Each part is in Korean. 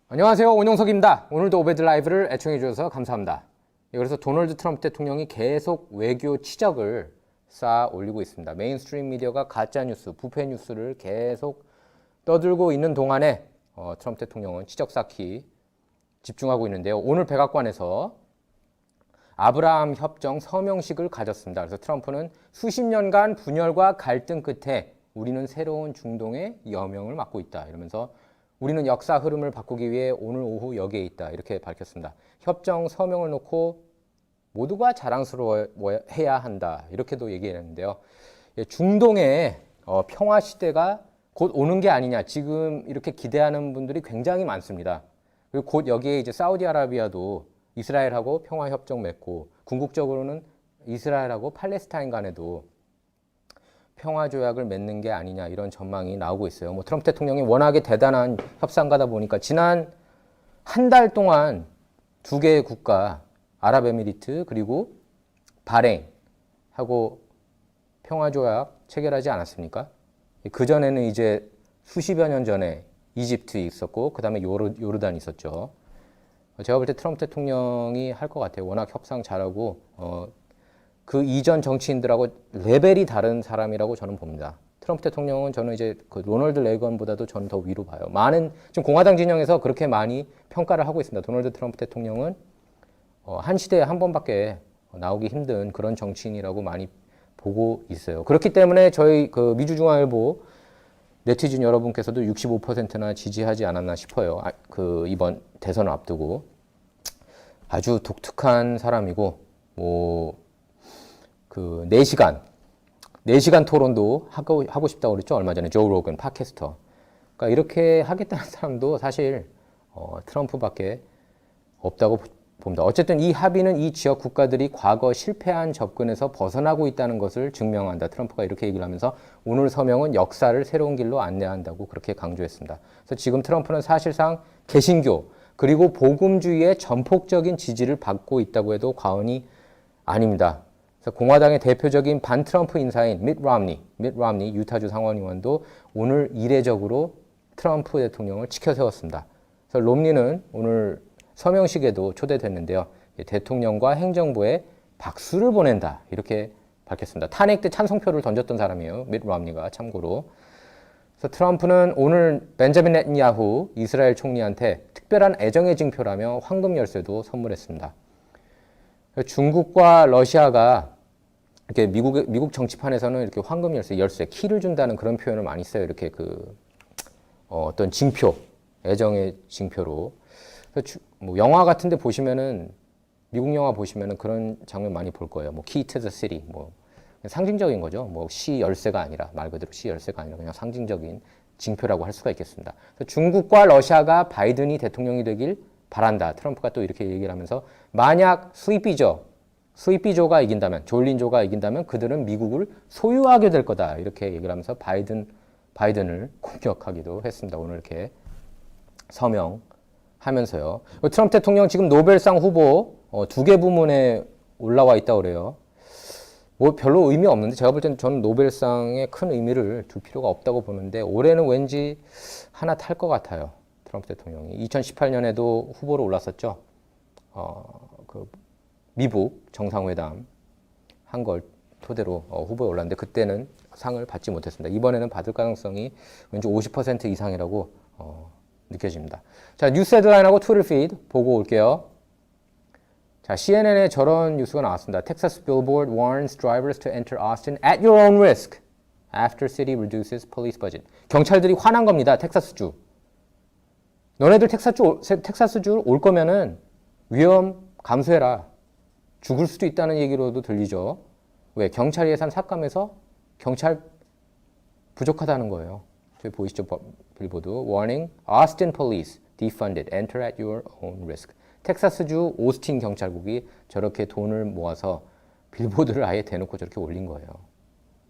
안녕하세요, 원용석입니다. 오늘도 오베드 라이브를 애청해 주셔서 감사합니다. 그래서 도널드 트럼프 대통령이 계속 외교 치적을 쌓아 올리고 있습니다. 메인스트림 미디어가 가짜뉴스, 부패 뉴스를 계속 떠들고 있는 동안에 트럼프 대통령은 치적 쌓기 집중하고 있는데요. 오늘 백악관에서 아브라함 협정 서명식을 가졌습니다. 그래서 트럼프는 수십 년간 분열과 갈등 끝에 우리는 새로운 중동의 여명을 맡고 있다, 이러면서 우리는 역사 흐름을 바꾸기 위해 오늘 오후 여기에 있다, 이렇게 밝혔습니다. 협정 서명을 놓고 모두가 자랑스러워해야 한다, 이렇게도 얘기했는데요. 중동의 평화 시대가 곧 오는 게 아니냐, 지금 이렇게 기대하는 분들이 굉장히 많습니다. 그리고 곧 여기에 이제 사우디아라비아도 이스라엘하고 평화 협정 맺고, 궁극적으로는 이스라엘하고 팔레스타인 간에도 평화 조약을 맺는 게 아니냐, 이런 전망이 나오고 있어요. 트럼프 대통령이 워낙에 대단한 협상가다 보니까 지난 한 달 동안 두 개의 국가, 아랍에미리트 그리고 바레인하고 평화 조약 체결하지 않았습니까? 그 전에는 이제 수십여 년 전에 이집트 있었고, 그 다음에 요르단이 있었죠. 제가 볼 때 트럼프 대통령이 할 것 같아요. 워낙 협상 잘하고 그 이전 정치인들하고 레벨이 다른 사람이라고 저는 봅니다. 트럼프 대통령은 저는 이제 그 로널드 레이건보다도 저는 더 위로 봐요. 지금 공화당 진영에서 그렇게 많이 평가를 하고 있습니다. 도널드 트럼프 대통령은 한 시대에 한 번밖에 나오기 힘든 그런 정치인이라고 많이 보고 있어요. 그렇기 때문에 저희 그 미주중앙일보 네티즌 여러분께서도 65%나 지지하지 않았나 싶어요. 이번 대선을 앞두고 아주 독특한 사람이고, 4시간 토론도 하고 싶다고 그랬죠. 얼마 전에 조 로건 팟캐스터. 그러니까 이렇게 하겠다는 사람도 사실 트럼프밖에 없다고 봅니다. 어쨌든 이 합의는 이 지역 국가들이 과거 실패한 접근에서 벗어나고 있다는 것을 증명한다. 트럼프가 이렇게 얘기를 하면서 오늘 서명은 역사를 새로운 길로 안내한다고 그렇게 강조했습니다. 그래서 지금 트럼프는 사실상 개신교 그리고 복음주의의 전폭적인 지지를 받고 있다고 해도 과언이 아닙니다. 공화당의 대표적인 반트럼프 인사인 밋 롬니 유타주 상원의원도 오늘 이례적으로 트럼프 대통령을 치켜세웠습니다. 그래서 롬니는 오늘 서명식에도 초대됐는데요. 대통령과 행정부에 박수를 보낸다, 이렇게 밝혔습니다. 탄핵 때 찬성표를 던졌던 사람이에요. 밋 롬니가 참고로. 그래서 트럼프는 오늘 벤자민 네탄야후 이스라엘 총리한테 특별한 애정의 징표라며 황금 열쇠도 선물했습니다. 중국과 러시아가 이렇게 미국 정치판에서는 이렇게 황금 열쇠, 키를 준다는 그런 표현을 많이 써요. 이렇게 어떤 징표, 애정의 징표로. 영화 같은 데 보시면은, 미국 영화 보시면은 그런 장면 많이 볼 거예요. key to the city. 상징적인 거죠. 시 열쇠가 아니라, 말 그대로 시 열쇠가 아니라 그냥 상징적인 징표라고 할 수가 있겠습니다. 중국과 러시아가 바이든이 대통령이 되길 바란다. 트럼프가 또 이렇게 얘기를 하면서, 만약 슬리피조가 이긴다면, 졸린조가 이긴다면 그들은 미국을 소유하게 될 거다, 이렇게 얘기를 하면서 바이든을 공격하기도 했습니다. 오늘 이렇게 서명하면서요. 트럼프 대통령 지금 노벨상 후보 2개 부문에 올라와 있다고 그래요. 별로 의미 없는데, 제가 볼 때는 저는 노벨상에 큰 의미를 둘 필요가 없다고 보는데, 올해는 왠지 하나 탈 것 같아요. 트럼프 대통령이 2018년에도 후보로 올랐었죠. 미북 정상회담 한 걸 토대로 후보에 올랐는데 그때는 상을 받지 못했습니다. 이번에는 받을 가능성이 왠지 50% 이상이라고 느껴집니다. 자, 뉴스 헤드라인하고 트위터 피드 보고 올게요. 자, CNN에 저런 뉴스가 나왔습니다. Texas billboard warns drivers to enter Austin at your own risk after city reduces police budget. 경찰들이 화난 겁니다. 텍사스주. 너네들 텍사스주 올 거면은 위험 감수해라. 죽을 수도 있다는 얘기로도 들리죠. 왜? 경찰 예산 삭감해서 경찰 부족하다는 거예요. 저기 보이시죠? 빌보드. Warning, Austin Police defunded. Enter at your own risk. 텍사스주 오스틴 경찰국이 저렇게 돈을 모아서 빌보드를 아예 대놓고 저렇게 올린 거예요.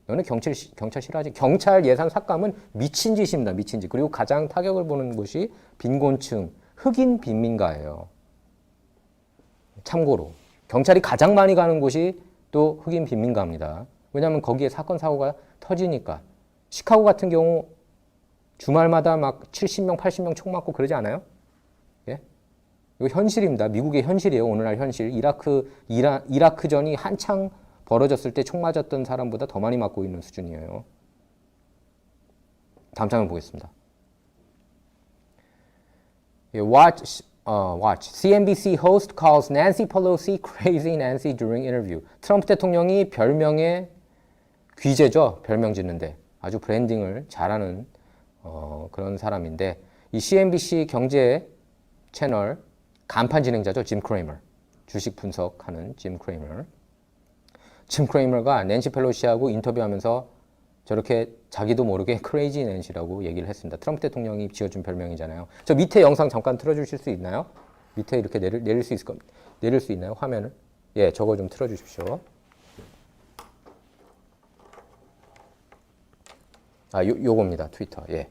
너네 경찰 싫어하지? 경찰 예산 삭감은 미친 짓입니다. 미친 짓. 그리고 가장 타격을 보는 곳이 빈곤층, 흑인 빈민가예요. 참고로. 경찰이 가장 많이 가는 곳이 또 흑인 빈민가입니다. 왜냐하면 거기에 사건, 사고가 터지니까. 시카고 같은 경우 주말마다 막 70명, 80명 총 맞고 그러지 않아요? 예? 이거 현실입니다. 미국의 현실이에요. 오늘날 현실. 이라크전이 한창 벌어졌을 때 총 맞았던 사람보다 더 많이 맞고 있는 수준이에요. 다음 장면 보겠습니다. Watch. CNBC host calls Nancy Pelosi crazy Nancy during interview. 트럼프 대통령이 별명의 귀재죠. 별명 짓는데 아주 브랜딩을 잘하는 그런 사람인데 이 CNBC 경제 채널 간판 진행자죠. 짐 크레이머. 주식 분석하는 짐 크레이머. 짐 크레이머가 낸시 펠로시하고 인터뷰하면서 저렇게 자기도 모르게 크레이지 낸시라고 얘기를 했습니다. 트럼프 대통령이 지어준 별명이잖아요. 저 밑에 영상 잠깐 틀어주실 수 있나요? 밑에 이렇게 내릴 수 있나요? 화면을? 예, 저거 좀 틀어주십시오. 요겁니다. 트위터. 예.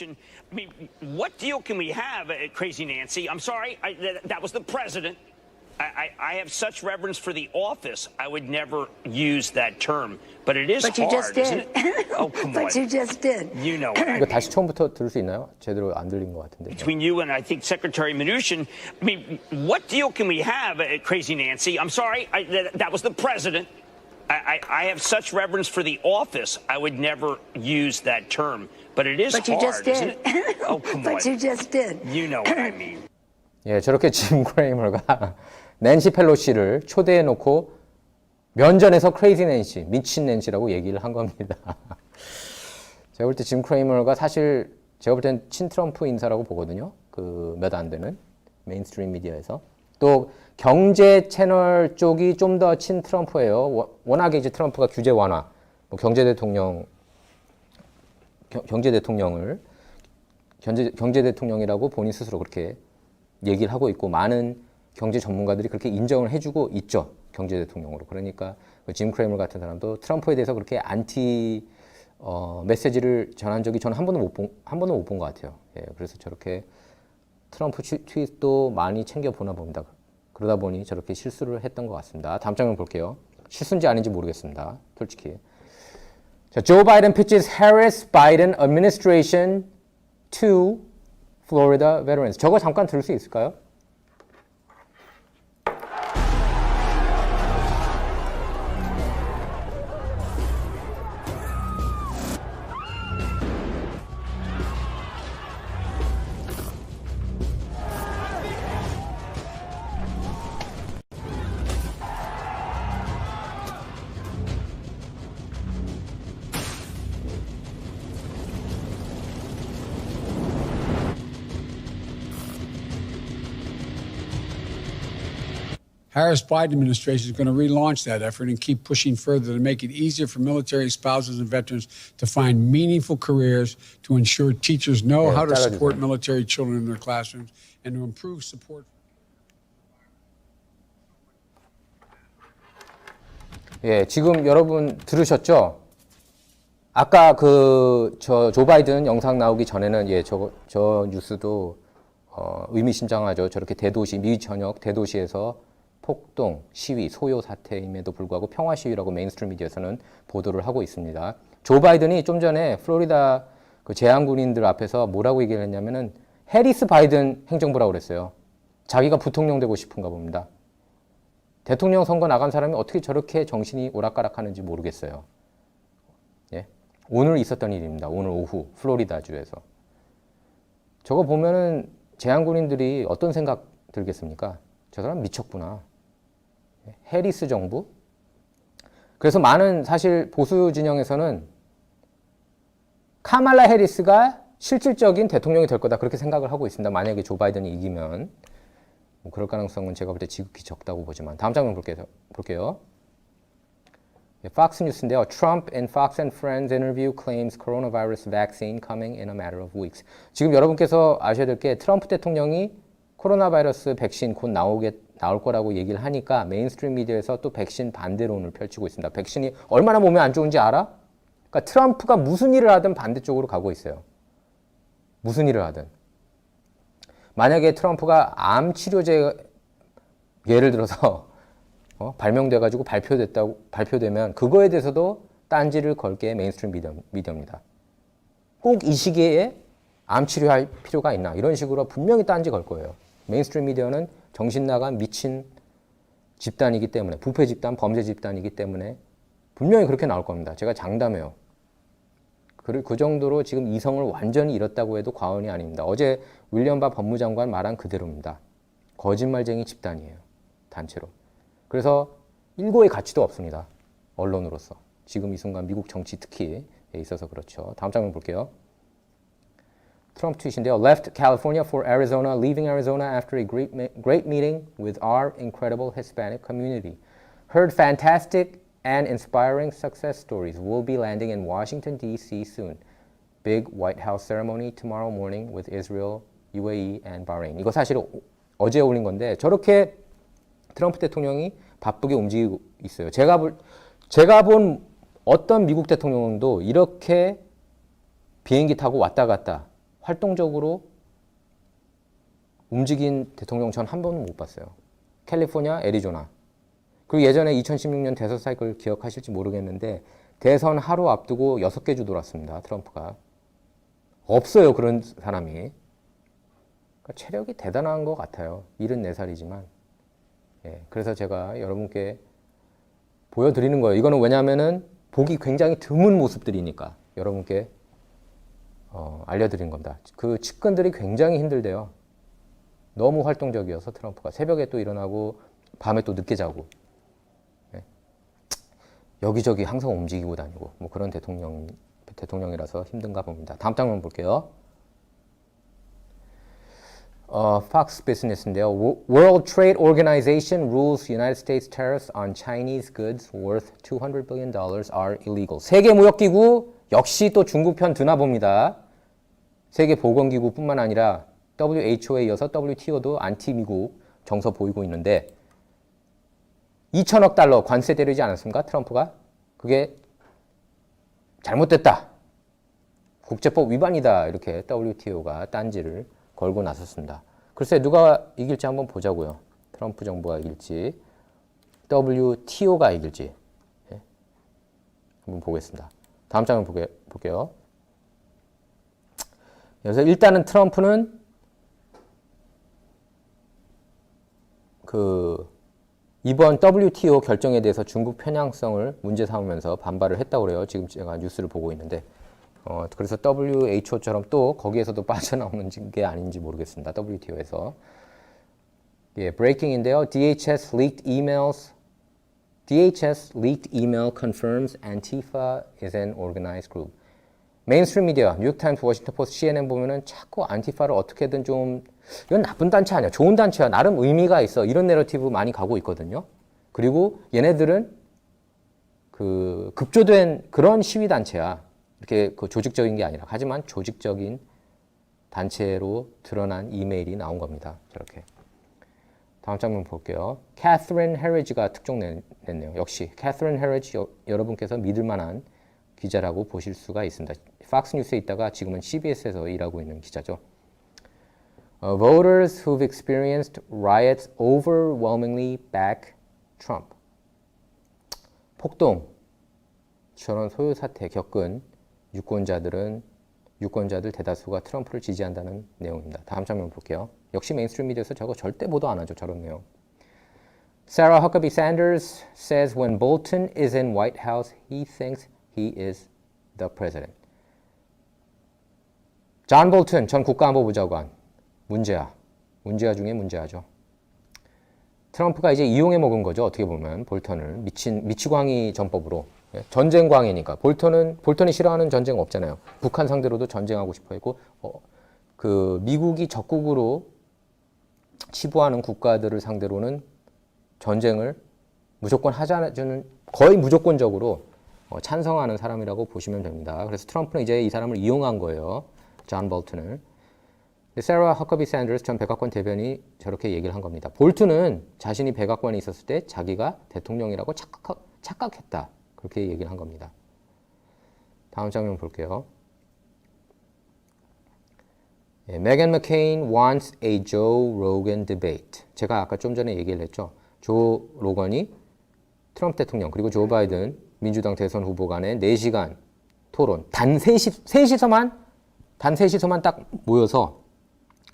I mean, what deal can we have, Crazy Nancy? I'm sorry, that was the president. I have such reverence for the office. I would never use that term, but it is But you hard, just did. isn't it? Oh, come on. But you just did. You know what I 이거 mean. 다시 처음부터 들을 수 있나요? 제대로 안 들린 것 같은데. Between you and I think Secretary Mnuchin, I mean, what deal can we have, Crazy Nancy? I'm sorry, that was the president. I have such reverence for the office. I would never use that term, but it is But you hard, just isn't did. it? Oh, come on. But you just did. You know what I mean. 예, 저렇게 짐 크레이머가 낸시 펠로시를 초대해 놓고 면전에서 크레이지 낸시, 미친 낸시라고 얘기를 한 겁니다. 제가 볼 때 짐 크레이머가 사실 제가 볼 땐 친트럼프 인사라고 보거든요. 그 몇 안 되는 메인스트림 미디어에서. 또 경제 채널 쪽이 좀 더 친트럼프예요. 워낙에 이제 트럼프가 규제 완화, 뭐 경제 대통령이라고 본인 스스로 그렇게 얘기를 하고 있고 많은 경제 전문가들이 그렇게 인정을 해주고 있죠. 경제 대통령으로. 그러니까 짐 크레이머 같은 사람도 트럼프에 대해서 그렇게 안티 메시지를 전한 적이 저는 한 번도 못 본 것 같아요. 예, 그래서 저렇게 트럼프 트윗도 많이 챙겨 보나 봅니다. 그러다 보니 저렇게 실수를 했던 것 같습니다. 다음 장면 볼게요. 실수인지 아닌지 모르겠습니다. 솔직히. 자, Joe Biden pitches Harris Biden administration to Florida veterans. 저거 잠깐 들을 수 있을까요? Harris-Biden administration is going to relaunch that effort and keep pushing further to make it easier for military spouses and veterans to find meaningful careers, to ensure teachers know how to support military children in their classrooms, and to improve support. 예, 지금 여러분 들으셨죠? 아까 조 바이든 영상 나오기 전에는 저 뉴스도 의미심장하죠. 저렇게 대도시, 미 전역 대도시에서 폭동, 시위, 소요 사태임에도 불구하고 평화 시위라고 메인스트림 미디어에서는 보도를 하고 있습니다. 조 바이든이 좀 전에 플로리다 그 제한군인들 앞에서 뭐라고 얘기를 했냐면은 해리스 바이든 행정부라고 그랬어요. 자기가 부통령 되고 싶은가 봅니다. 대통령 선거 나간 사람이 어떻게 저렇게 정신이 오락가락하는지 모르겠어요. 예? 오늘 있었던 일입니다. 오늘 오후 플로리다주에서. 저거 보면은 제한군인들이 어떤 생각 들겠습니까? 저 사람 미쳤구나. 해리스 정부? 그래서 많은 사실 보수 진영에서는 카말라 해리스가 실질적인 대통령이 될 거다 그렇게 생각을 하고 있습니다. 만약에 조 바이든이 이기면 뭐 그럴 가능성은 제가 볼 때 지극히 적다고 보지만 다음 장면 볼게요. 팍스 뉴스인데요. Trump and Fox and Friends interview claims coronavirus vaccine coming in a matter of weeks. 지금 여러분께서 아셔야 될 게 트럼프 대통령이 코로나 바이러스 백신 곧 나올 거라고 얘기를 하니까 메인스트림 미디어에서 또 백신 반대론을 펼치고 있습니다. 백신이 얼마나 몸에 안 좋은지 알아? 그러니까 트럼프가 무슨 일을 하든 반대쪽으로 가고 있어요. 무슨 일을 하든. 만약에 트럼프가 암 치료제 예를 들어서 발명돼가지고 발표되면 그거에 대해서도 딴지를 걸게 메인스트림 미디어입니다. 꼭 이 시기에 암 치료할 필요가 있나 이런 식으로 분명히 딴지 걸 거예요. 메인스트림 미디어는 정신 나간 미친 집단이기 때문에 부패 집단, 범죄 집단이기 때문에 분명히 그렇게 나올 겁니다. 제가 장담해요. 그 정도로 지금 이성을 완전히 잃었다고 해도 과언이 아닙니다. 어제 윌리엄 바 법무장관 말한 그대로입니다. 거짓말쟁이 집단이에요. 단체로. 그래서 일고의 가치도 없습니다. 언론으로서. 지금 이 순간 미국 정치 특히 있어서 그렇죠. 다음 장면 볼게요. 트럼프 트윗인데요. Left California for Arizona, leaving Arizona after a great meeting with our incredible Hispanic community. Heard fantastic and inspiring success stories. Will be landing in Washington, D.C. soon. Big White House ceremony tomorrow morning with Israel, UAE, and Bahrain. 이거 사실 어제 올린 건데 저렇게 트럼프 대통령이 바쁘게 움직이고 있어요. 제가 본 어떤 미국 대통령도 이렇게 비행기 타고 왔다 갔다 활동적으로 움직인 대통령 전 한 번은 못 봤어요. 캘리포니아, 애리조나. 그리고 예전에 2016년 대선 사이클 기억하실지 모르겠는데 대선 하루 앞두고 6개 주 돌았습니다. 트럼프가. 없어요. 그런 사람이. 그러니까 체력이 대단한 것 같아요. 74살이지만. 예, 그래서 제가 여러분께 보여드리는 거예요. 이거는 왜냐하면은 보기 굉장히 드문 모습들이니까 여러분께 알려드린 겁니다. 그 측근들이 굉장히 힘들대요. 너무 활동적이어서 트럼프가 새벽에 또 일어나고 밤에 또 늦게 자고 네. 여기저기 항상 움직이고 다니고 뭐 그런 대통령이라서 힘든가 봅니다. 다음 장면 볼게요. Fox Business인데요. World Trade Organization rules United States tariffs on Chinese goods worth $200 billion are illegal. 세계무역기구 역시 또 중국 편 드나 봅니다. 세계보건기구뿐만 아니라 WHO에 이어서 WTO도 안티-미국 정서 보이고 있는데 2천억 달러 관세 때리지 않았습니까? 트럼프가. 그게 잘못됐다. 국제법 위반이다. 이렇게 WTO가 딴지를 걸고 나섰습니다. 글쎄 누가 이길지 한번 보자고요. 트럼프 정부가 이길지 WTO가 이길지 예? 한번 보겠습니다. 다음 장면 볼게요. 그래서 일단은 트럼프는 이번 WTO 결정에 대해서 중국 편향성을 문제 삼으면서 반발을 했다고 그래요. 지금 제가 뉴스를 보고 있는데 그래서 WHO처럼 또 거기에서도 빠져나오는 게 아닌지 모르겠습니다. WTO에서. 예, breaking인데요. DHS leaked email confirms Antifa is an organized group. 메인스트림 미디어, 뉴욕타임스, 워싱턴 포스트, CNN 보면은 자꾸 안티파를 어떻게든 좀 이건 나쁜 단체 아니야. 좋은 단체야. 나름 의미가 있어. 이런 내러티브 많이 가고 있거든요. 그리고 얘네들은 급조된 그런 시위 단체야. 이렇게 조직적인 게 아니라. 하지만 조직적인 단체로 드러난 이메일이 나온 겁니다. 저렇게. 다음 장면 볼게요. 캐서린 헤리지가 특종 냈네요. 역시 캐서린 헤리지 여러분께서 믿을 만한 기자라고 보실 수가 있습니다. 팍스뉴스에 있다가 지금은 CBS에서 일하고 있는 기자죠. Voters who've experienced riots overwhelmingly back Trump. 폭동처럼 소요 사태 겪은 유권자들 대다수가 트럼프를 지지한다는 내용입니다. 다음 장면 볼게요. 역시 메인스트림 미디어에서 저거 절대 보도 안 하죠. 저런 내용. Sarah Huckabee Sanders says when Bolton is in White House, he thinks he is the president. 존 볼튼 전 국가안보부 장관. 문제야 중에 문제야죠. 트럼프가 이제 이용해 먹은 거죠. 어떻게 보면 볼턴을 미치광이 전법으로. 전쟁광이니까. 볼턴이 싫어하는 전쟁 없잖아요. 북한 상대로도 전쟁하고 싶어 했고 미국이 적국으로 치부하는 국가들을 상대로는 전쟁을 무조건 하자는 거의 무조건적으로 찬성하는 사람이라고 보시면 됩니다. 그래서 트럼프는 이제 이 사람을 이용한 거예요. 존 볼튼을. 세라 허커비 샌더스 전 백악관 대변인이 저렇게 얘기를 한 겁니다. 볼튼은 자신이 백악관에 있었을 때 자기가 대통령이라고 착각했다. 그렇게 얘기를 한 겁니다. 다음 장면 볼게요. Meghan McCain wants a Joe Rogan debate. 제가 아까 좀 전에 얘기를 했죠. 조 로건이 트럼프 대통령 그리고 조 바이든 민주당 대선 후보 간의 4시간 토론. 단 셋이서만 단 셋이서만 딱 모여서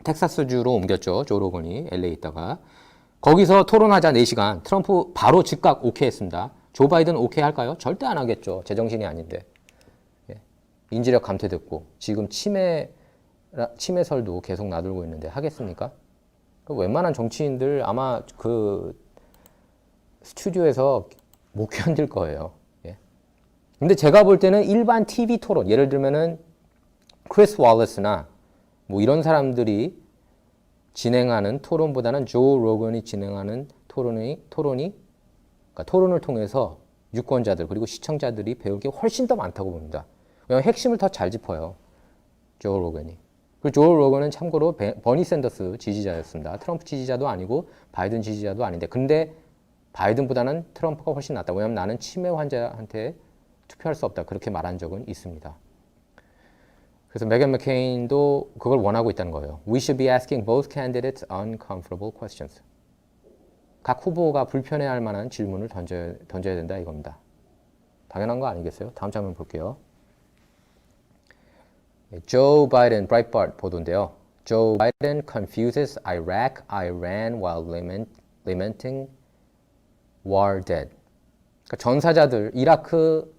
텍사스주로 옮겼죠. 조 로건이 LA에 있다가. 거기서 토론하자 4시간. 트럼프 바로 즉각 오케이 했습니다. 조 바이든 오케이 할까요? 절대 안 하겠죠. 제정신이 아닌데. 예. 인지력 감퇴됐고 지금 치매설도 계속 나돌고 있는데 하겠습니까? 웬만한 정치인들 아마 그 스튜디오에서 못 견딜 거예요. 예. 근데 제가 볼 때는 일반 TV 토론, 예를 들면은 크리스 월레스나 뭐 이런 사람들이 진행하는 토론보다는 조 로건이 진행하는 그러니까 토론을 통해서 유권자들 그리고 시청자들이 배울 게 훨씬 더 많다고 봅니다. 왜냐하면 핵심을 더 잘 짚어요. 조 로건이. 그리고 조 로건은 참고로 버니 샌더스 지지자였습니다. 트럼프 지지자도 아니고 바이든 지지자도 아닌데 근데 바이든보다는 트럼프가 훨씬 낫다. 왜냐하면 나는 치매 환자한테 투표할 수 없다. 그렇게 말한 적은 있습니다. 그래서 메건 맥케인도 그걸 원하고 있다는 거예요. We should be asking both candidates uncomfortable questions. 각 후보가 불편해할 만한 질문을 던져야 된다 이겁니다. 당연한 거 아니겠어요? 다음 장면 볼게요. Joe Biden, Breitbart 보도인데요. Joe Biden confuses Iraq, Iran while lamenting war dead. 그러니까 전사자들, 이라크,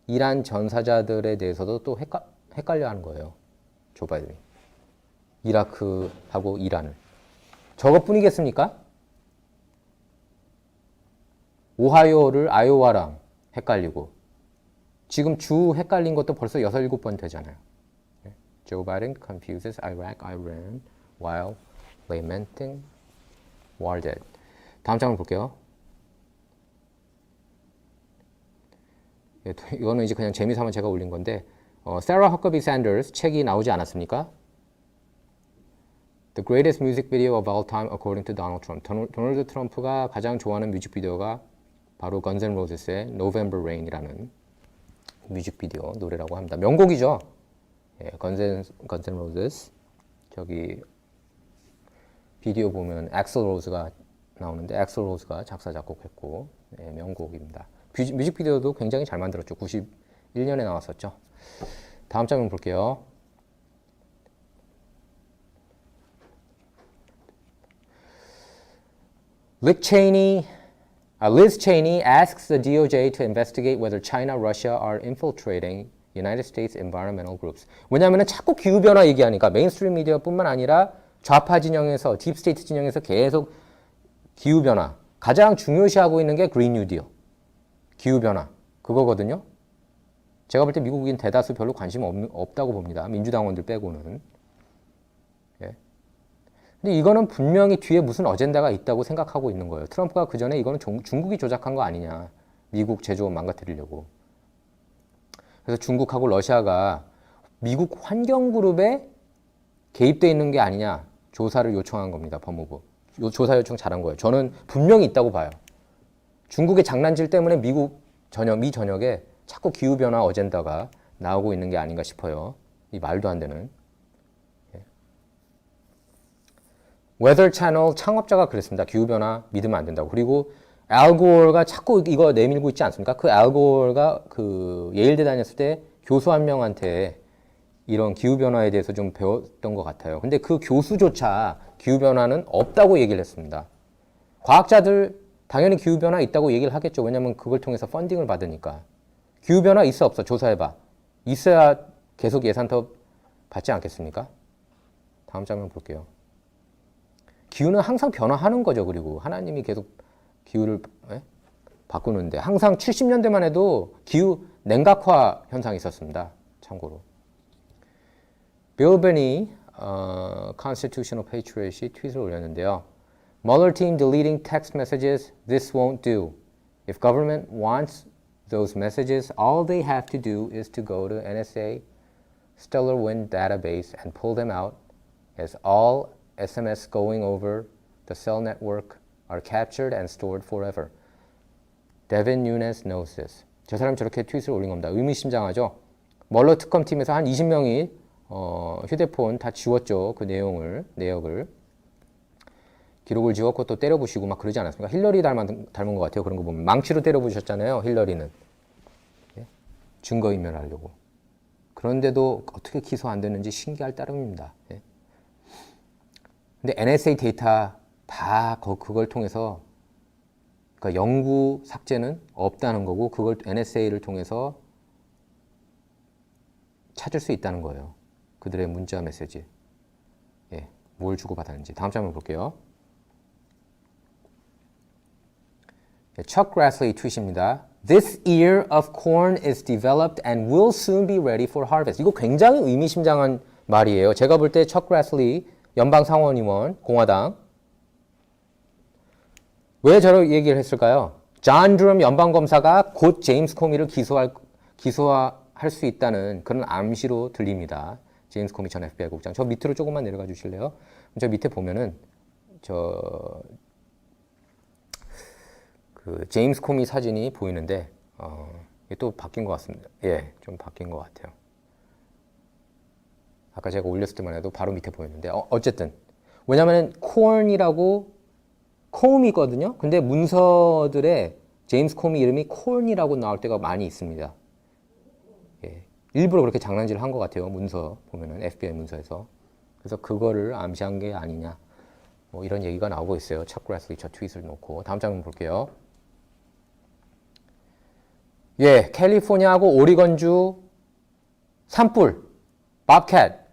이란 전사자들에 대해서도 또 헷갈려 하는 거예요. 조 바이든이. 이라크하고 이란을. 저것뿐이겠습니까? 오하이오를 아이오와랑 헷갈리고 지금 주 헷갈린 것도 벌써 6, 7번 되잖아요. Joe Biden confuses Iraq, Iran while lamenting war dead. 다음 장면 볼게요. 이거는 이제 그냥 재미삼아 제가 올린 건데 세라 허커비 샌더스 책이 나오지 않았습니까? The greatest music video of all time according to Donald Trump. 도널드 트럼프가 가장 좋아하는 뮤직비디오가 바로 Guns N' Roses의 November Rain이라는 뮤직비디오 노래라고 합니다. 명곡이죠. 예, Guns N' Roses. 저기 비디오 보면 엑셀 로즈가 나오는데 엑셀 로즈가 작사 작곡했고 예, 명곡입니다. 뮤직비디오도 굉장히 잘 만들었죠. 91년에 나왔었죠. 다음 장면 볼게요. Liz Cheney asks the DOJ to investigate whether China, Russia are infiltrating United States environmental groups. 왜냐하면 자꾸 기후변화 얘기하니까 메인스트림 미디어뿐만 아니라 좌파 진영에서 딥스테이트 진영에서 계속 기후변화 가장 중요시하고 있는 게 그린 뉴딜 기후변화 그거거든요. 제가 볼 때 미국인 대다수 별로 관심 없다고 봅니다. 민주당원들 빼고는. 예. 근데 이거는 분명히 뒤에 무슨 어젠다가 있다고 생각하고 있는 거예요. 트럼프가 그 전에 이거는 중국이 조작한 거 아니냐. 미국 제조업 망가뜨리려고. 그래서 중국하고 러시아가 미국 환경그룹에 개입되어 있는 게 아니냐. 조사를 요청한 겁니다. 법무부. 조사 요청 잘한 거예요. 저는 분명히 있다고 봐요. 중국의 장난질 때문에 미 전역에 자꾸 기후변화 어젠다가 나오고 있는 게 아닌가 싶어요. 이 말도 안 되는. 웨더 채널 창업자가 그랬습니다. 기후변화 믿으면 안 된다고. 그리고 알 고어가 자꾸 이거 내밀고 있지 않습니까? 그 알 고어가 그 예일대 다녔을 때 교수 한 명한테 이런 기후변화에 대해서 좀 배웠던 것 같아요. 근데 그 교수조차 기후변화는 없다고 얘기를 했습니다. 과학자들 당연히 기후변화 있다고 얘기를 하겠죠. 왜냐하면 그걸 통해서 펀딩을 받으니까. 기후변화 있어 없어 조사해봐. 있어야 계속 예산 더 받지 않겠습니까? 다음 장면 볼게요. 기후는 항상 변화하는 거죠. 그리고 하나님이 계속 기후를 바꾸는데 항상 70년대만 해도 기후 냉각화 현상이 있었습니다. 참고로. 빌 베니 Constitutional Patriot이 트윗을 올렸는데요. Mueller team deleting text messages. This won't do. If government wants those messages, all they have to do is to go to NSA Stellar Wind database and pull them out, as all SMS going over the cell network are captured and stored forever. Devin Nunes knows this. 저 사람 저렇게 트윗을 올린 겁니다. 의미심장하죠? 멀러 특검팀에서 한 20명이 휴대폰 다 지웠죠. 그 내역을. 기록을 지웠고 또 때려부시고 막 그러지 않았습니까? 힐러리 닮은 것 같아요. 그런 거 보면. 망치로 때려부셨잖아요. 힐러리는. 예? 증거인멸하려고. 그런데도 어떻게 기소 안 됐는지 신기할 따름입니다. 예. 근데 NSA 데이터 다 그걸 통해서 그러니까 영구 삭제는 없다는 거고 그걸 NSA를 통해서 찾을 수 있다는 거예요. 그들의 문자 메시지. 예, 뭘 주고받았는지. 다음 장면 볼게요. Chuck Grassley 트윗입니다. This ear of corn is developed and will soon be ready for harvest. 이거 굉장히 의미심장한 말이에요. 제가 볼 때 Chuck Grassley 연방 상원의원 공화당 왜 저런 얘기를 했을까요? 존 드럼 연방검사가 곧 제임스 코미를 기소할 수 있다는 그런 암시로 들립니다. 제임스 코미 전 FBI 국장. 저 밑으로 조금만 내려가 주실래요? 저 밑에 보면은 그 제임스 코미 사진이 보이는데 이게 또 바뀐 것 같습니다. 예, 좀 바뀐 것 같아요. 아까 제가 올렸을 때만 해도 바로 밑에 보였는데 어쨌든 왜냐하면 콘이라고 콤이거든요. 근데 문서들에 제임스 코미 이름이 콘이라고 나올 때가 많이 있습니다. 예, 일부러 그렇게 장난질을 한 것 같아요. 문서 보면은 FBI 문서에서. 그래서 그거를 암시한 게 아니냐. 뭐 이런 얘기가 나오고 있어요. 척 그래슬리 저 트윗을 놓고. 다음 장면 볼게요. 예, 캘리포니아하고 오리건주 산불, 밥캣.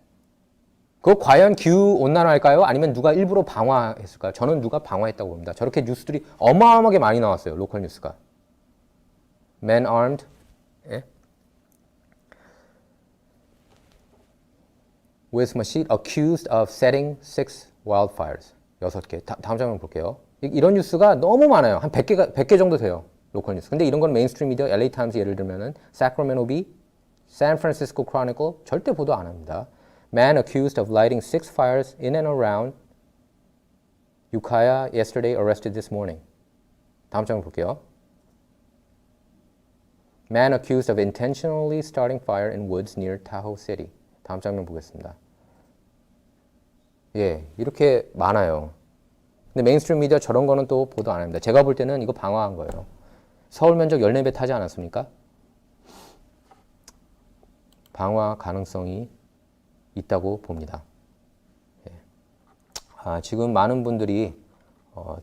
그거 과연 기후온난화일까요? 아니면 누가 일부러 방화했을까요? 저는 누가 방화했다고 봅니다. 저렇게 뉴스들이 어마어마하게 많이 나왔어요. 로컬 뉴스가. Man armed. 예? with machine accused of setting 6 wildfires. 6개. 다음 장면 볼게요. 이런 뉴스가 너무 많아요. 한 100개 정도 돼요. 로컬 뉴스. 근데 이런 건 메인스트림 미디어, LA 타임즈 예를 들면은 Sacramento Bee, San Francisco Chronicle 절대 보도 안 합니다. Man accused of lighting 6 fires in and around Ukiah yesterday arrested this morning. 다음 장면 볼게요. Man accused of intentionally starting fire in woods near Tahoe City. 다음 장면 보겠습니다. 예, 이렇게 많아요. 근데 메인스트림 미디어 저런 거는 또 보도 안 합니다. 제가 볼 때는 이거 방화한 거예요. 서울 면적 14배 타지 않았습니까? 방화 가능성이 있다고 봅니다. 예. 지금 많은 분들이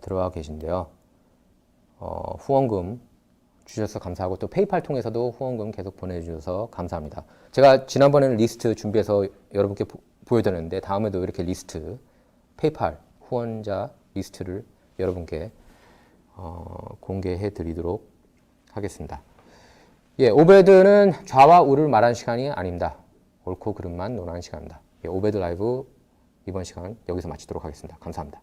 들어와 계신데요. 후원금 주셔서 감사하고 또 페이팔 통해서도 후원금 계속 보내주셔서 감사합니다. 제가 지난번에는 리스트 준비해서 여러분께 보여드렸는데 다음에도 이렇게 리스트, 페이팔 후원자 리스트를 여러분께 공개해 드리도록 하겠습니다. 예, 오베드는 좌와 우를 말하는 시간이 아닙니다. 옳고 그름만 논하는 시간입니다. 예, 오베드 라이브 이번 시간 여기서 마치도록 하겠습니다. 감사합니다.